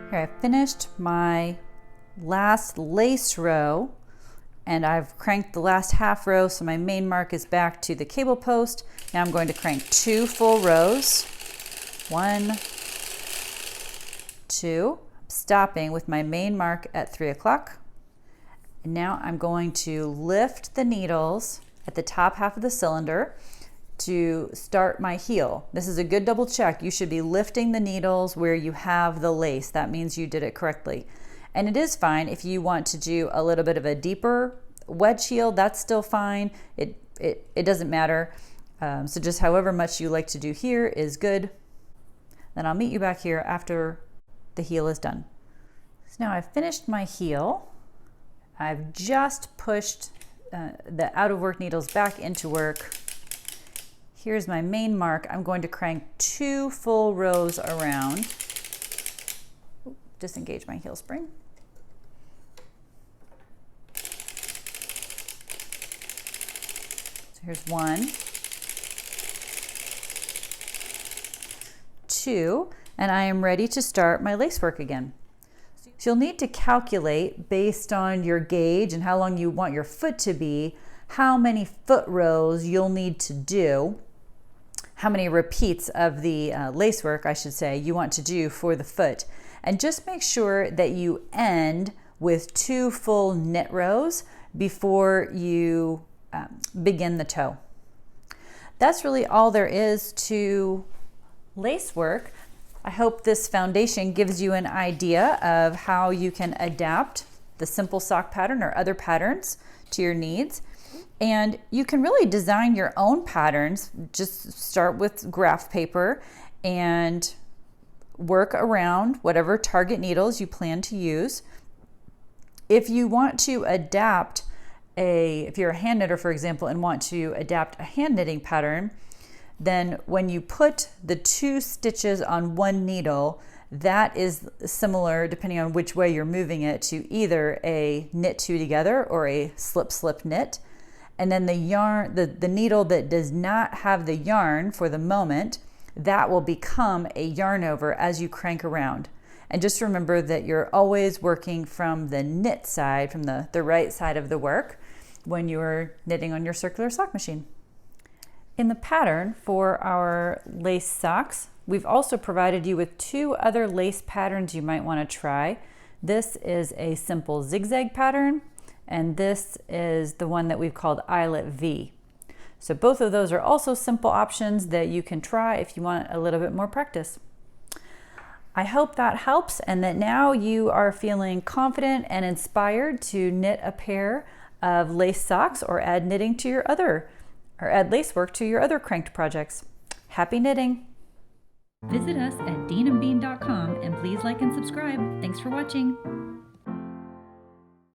Here, I finished my last lace row and I've cranked the last half row, so my main mark is back to the cable post. Now I'm going to crank 2 full rows. 1, 2, stopping with my main mark at 3 o'clock. And now I'm going to lift the needles at the top half of the cylinder to start my heel. This is a good double check. You should be lifting the needles where you have the lace. That means you did it correctly. And it is fine if you want to do a little bit of a deeper wedge heel, that's still fine. It doesn't matter. So just however much you like to do here is good. Then I'll meet you back here after the heel is done. So now I've finished my heel. I've just pushed the out of work needles back into work. Here's my main mark. I'm going to crank 2 full rows around. Disengage my heel spring. So here's 1, 2, and I am ready to start my lace work again. So you'll need to calculate based on your gauge and how long you want your foot to be, how many foot rows you'll need to do, how many repeats of the lace work, I should say, you want to do for the foot. And just make sure that you end with 2 full knit rows before you begin the toe. That's really all there is to lace work. I hope this foundation gives you an idea of how you can adapt the simple sock pattern or other patterns to your needs. And you can really design your own patterns. Just start with graph paper and work around whatever target needles you plan to use. If you want to adapt if you're a hand knitter, for example, and want to adapt a hand knitting pattern, then when you put the 2 stitches on 1 needle, that is similar, depending on which way you're moving it, to either a knit 2 together or a slip slip knit. And then the yarn, the needle that does not have the yarn for the moment, that will become a yarn over as you crank around. And just remember that you're always working from the knit side, from the right side of the work when you're knitting on your circular sock machine. In the pattern for our lace socks, we've also provided you with 2 other lace patterns you might want to try. This is a simple zigzag pattern, and this is the one that we've called Eyelet V. So both of those are also simple options that you can try if you want a little bit more practice. I hope that helps and that now you are feeling confident and inspired to knit a pair of lace socks or add knitting to your add lace work to your other cranked projects. Happy knitting! Visit us at deanandbean.com and please like and subscribe. Thanks for watching.